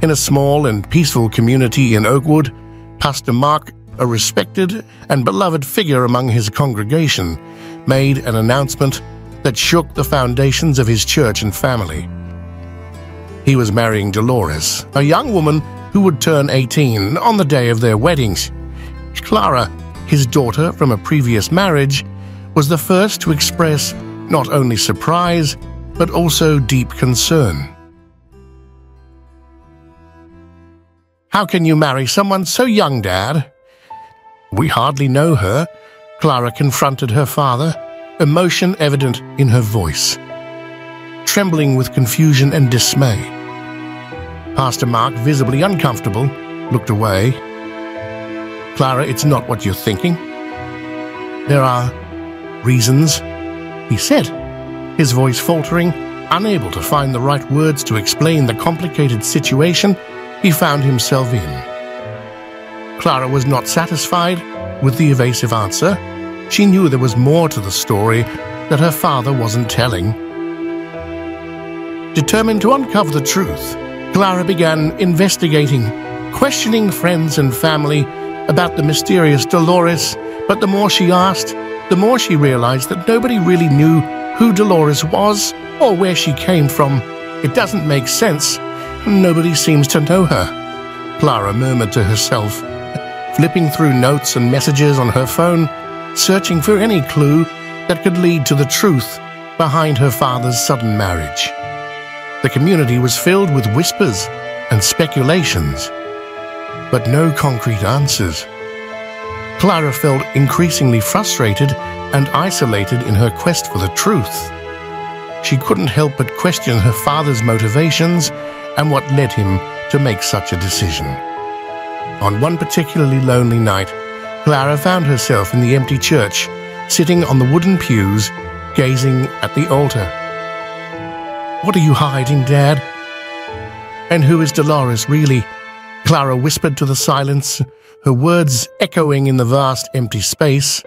In a small and peaceful community in Oakwood, Pastor Mark, a respected and beloved figure among his congregation, made an announcement that shook the foundations of his church and family. He was marrying Dolores, a young woman who would turn 18 on the day of their weddings. Clara, his daughter from a previous marriage, was the first to express not only surprise, but also deep concern. "How can you marry someone so young, Dad?" "We hardly know her," Clara confronted her father, emotion evident in her voice, trembling with confusion and dismay. Pastor Mark, visibly uncomfortable, looked away. "Clara, it's not what you're thinking. There are reasons," he said, his voice faltering, unable to find the right words to explain the complicated situation he found himself in. Clara was not satisfied with the evasive answer. She knew there was more to the story that her father wasn't telling. Determined to uncover the truth, Clara began investigating, questioning friends and family about the mysterious Dolores, but the more she asked, the more she realized that nobody really knew who Dolores was or where she came from. "It doesn't make sense. Nobody seems to know her," Clara murmured to herself, flipping through notes and messages on her phone, searching for any clue that could lead to the truth behind her father's sudden marriage. The community was filled with whispers and speculations, but no concrete answers. Clara felt increasingly frustrated and isolated in her quest for the truth. She couldn't help but question her father's motivations and what led him to make such a decision. On one particularly lonely night, Clara found herself in the empty church, sitting on the wooden pews, gazing at the altar. "What are you hiding, Dad? And who is Dolores, really?" Clara whispered to the silence, her words echoing in the vast empty space.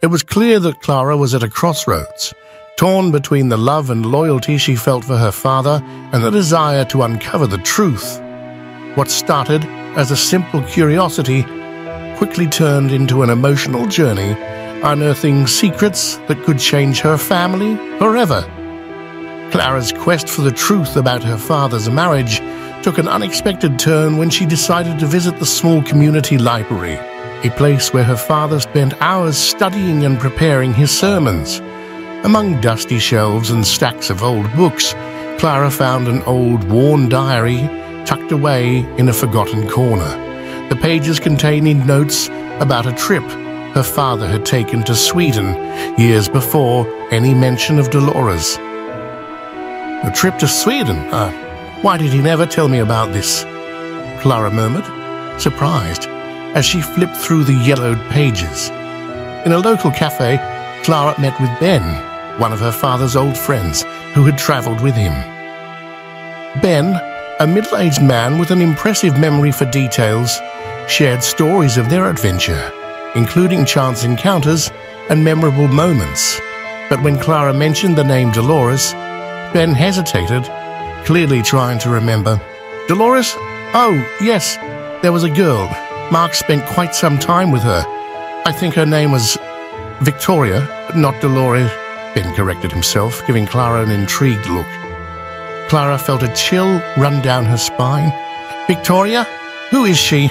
It was clear that Clara was at a crossroads, torn between the love and loyalty she felt for her father and the desire to uncover the truth. What started as a simple curiosity quickly turned into an emotional journey, unearthing secrets that could change her family forever. Clara's quest for the truth about her father's marriage took an unexpected turn when she decided to visit the small community library, a place where her father spent hours studying and preparing his sermons. Among dusty shelves and stacks of old books, Clara found an old, worn diary tucked away in a forgotten corner, the pages containing notes about a trip her father had taken to Sweden years before any mention of Dolores. "A trip to Sweden? Why did he never tell me about this?" Clara murmured, surprised, as she flipped through the yellowed pages. In a local cafe, Clara met with Ben, one of her father's old friends who had traveled with him. Ben, a middle-aged man with an impressive memory for details, shared stories of their adventure, including chance encounters and memorable moments. But when Clara mentioned the name Dolores, Ben hesitated, clearly trying to remember. "Dolores? Oh, yes, there was a girl. Mark spent quite some time with her. I think her name was Victoria, not Dolores," Ben corrected himself, giving Clara an intrigued look. Clara felt a chill run down her spine. "Victoria? Who is she?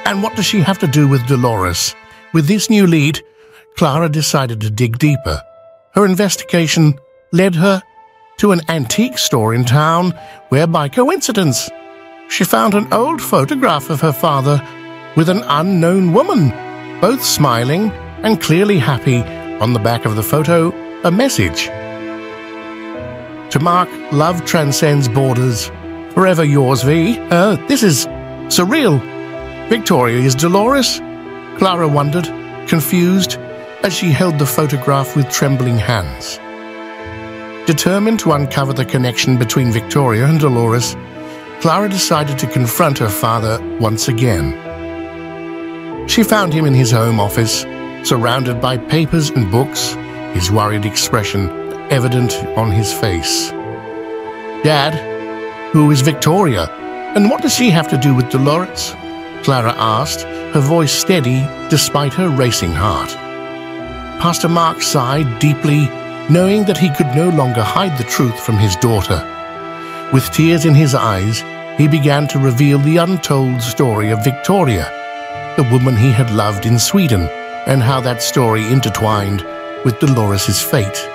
And what does she have to do with Dolores?" With this new lead, Clara decided to dig deeper. Her investigation led her to an antique store in town where, by coincidence, she found an old photograph of her father with an unknown woman, both smiling and clearly happy. On the back of the photo, a message. "To Mark, love transcends borders. Forever yours, V." This is surreal. Victoria is Dolores? Clara wondered, confused, as she held the photograph with trembling hands. Determined to uncover the connection between Victoria and Dolores, Clara decided to confront her father once again. She found him in his home office, surrounded by papers and books, his worried expression evident on his face. "Dad, who is Victoria?" "And what does she have to do with Dolores?" Clara asked, her voice steady despite her racing heart. Pastor Mark sighed deeply, knowing that he could no longer hide the truth from his daughter. With tears in his eyes, he began to reveal the untold story of Victoria, the woman he had loved in Sweden, and how that story intertwined with Dolores' fate,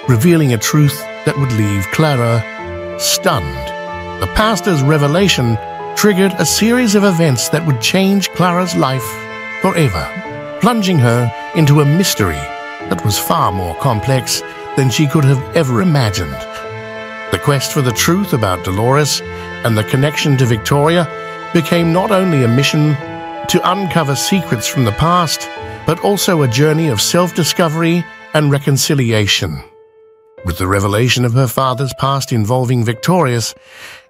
revealing a truth that would leave Clara stunned. The pastor's revelation triggered a series of events that would change Clara's life forever, plunging her into a mystery that was far more complex than she could have ever imagined. The quest for the truth about Dolores and the connection to Victoria became not only a mission to uncover secrets from the past, but also a journey of self-discovery and reconciliation. With the revelation of her father's past involving Victorious,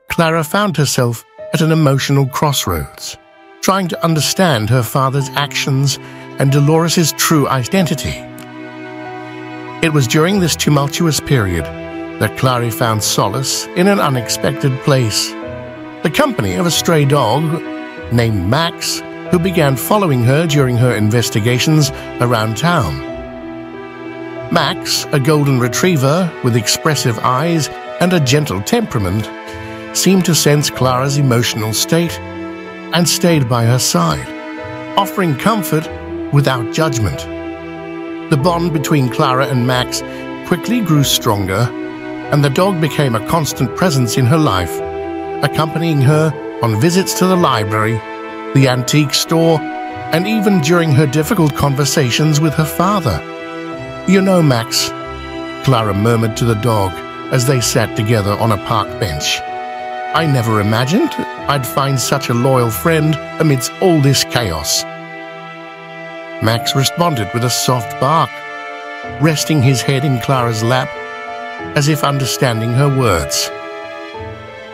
Clara found herself at an emotional crossroads, trying to understand her father's actions and Dolores' true identity. It was during this tumultuous period that Clara found solace in an unexpected place, the company of a stray dog named Max, who began following her during her investigations around town. Max, a golden retriever with expressive eyes and a gentle temperament, seemed to sense Clara's emotional state and stayed by her side, offering comfort without judgment. The bond between Clara and Max quickly grew stronger, and the dog became a constant presence in her life, accompanying her on visits to the library, the antique store, and even during her difficult conversations with her father. "You know, Max," Clara murmured to the dog as they sat together on a park bench, "I never imagined I'd find such a loyal friend amidst all this chaos." Max responded with a soft bark, resting his head in Clara's lap, as if understanding her words.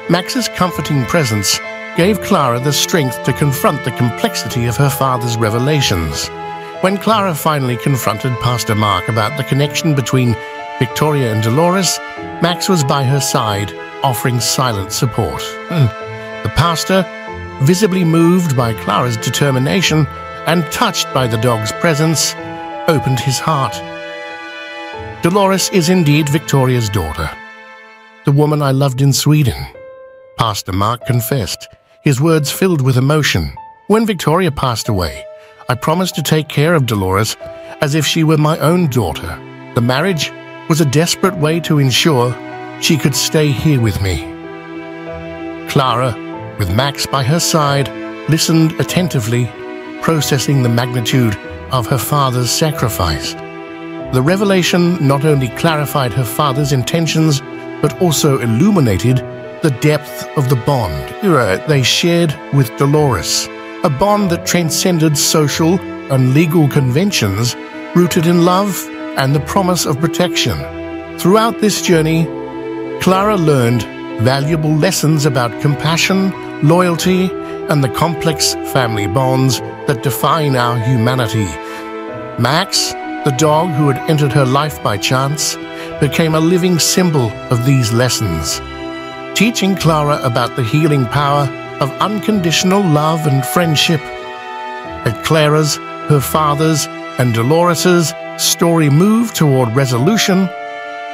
Max's comforting presence gave Clara the strength to confront the complexity of her father's revelations. When Clara finally confronted Pastor Mark about the connection between Victoria and Dolores, Max was by her side, offering silent support. The pastor, visibly moved by Clara's determination and touched by the dog's presence, opened his heart. "Dolores is indeed Victoria's daughter, the woman I loved in Sweden," Pastor Mark confessed, his words filled with emotion. "When Victoria passed away, I promised to take care of Dolores as if she were my own daughter. The marriage was a desperate way to ensure she could stay here with me." Clara, with Max by her side, listened attentively, processing the magnitude of her father's sacrifice. The revelation not only clarified her father's intentions, but also illuminated the depth of the bond they shared with Dolores, a bond that transcended social and legal conventions, rooted in love and the promise of protection. Throughout this journey, Clara learned valuable lessons about compassion, loyalty, and the complex family bonds that define our humanity. Max, the dog who had entered her life by chance, became a living symbol of these lessons, teaching Clara about the healing power of unconditional love and friendship. As Clara's, her father's, and Dolores's story moved toward resolution,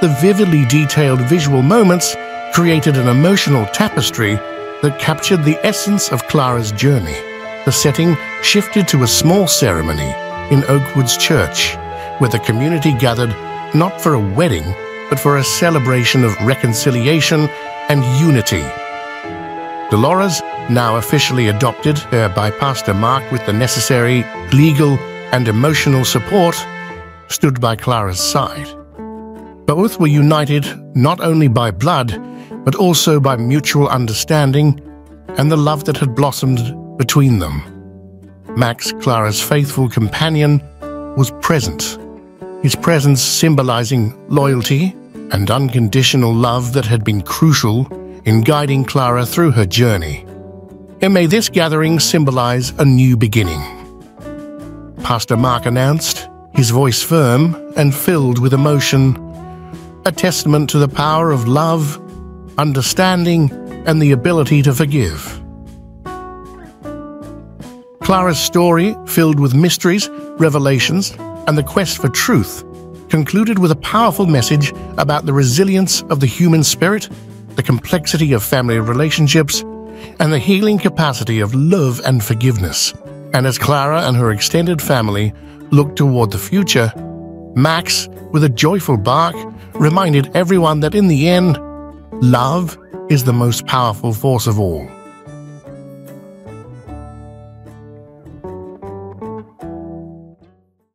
the vividly detailed visual moments created an emotional tapestry that captured the essence of Clara's journey. The setting shifted to a small ceremony in Oakwoods Church, where the community gathered not for a wedding, but for a celebration of reconciliation and unity. Dolores, now officially adopted by Pastor Mark with the necessary legal and emotional support, stood by Clara's side. Both were united not only by blood, but also by mutual understanding and the love that had blossomed between them. Max, Clara's faithful companion, was present, his presence symbolizing loyalty and unconditional love that had been crucial in guiding Clara through her journey. And may this gathering symbolize a new beginning, Pastor Mark announced, his voice firm and filled with emotion, a testament to the power of love, understanding, and the ability to forgive. Clara's story, filled with mysteries, revelations, and the quest for truth, concluded with a powerful message about the resilience of the human spirit, the complexity of family relationships, and the healing capacity of love and forgiveness. And as Clara and her extended family looked toward the future, Max, with a joyful bark, reminded everyone that in the end, love is the most powerful force of all.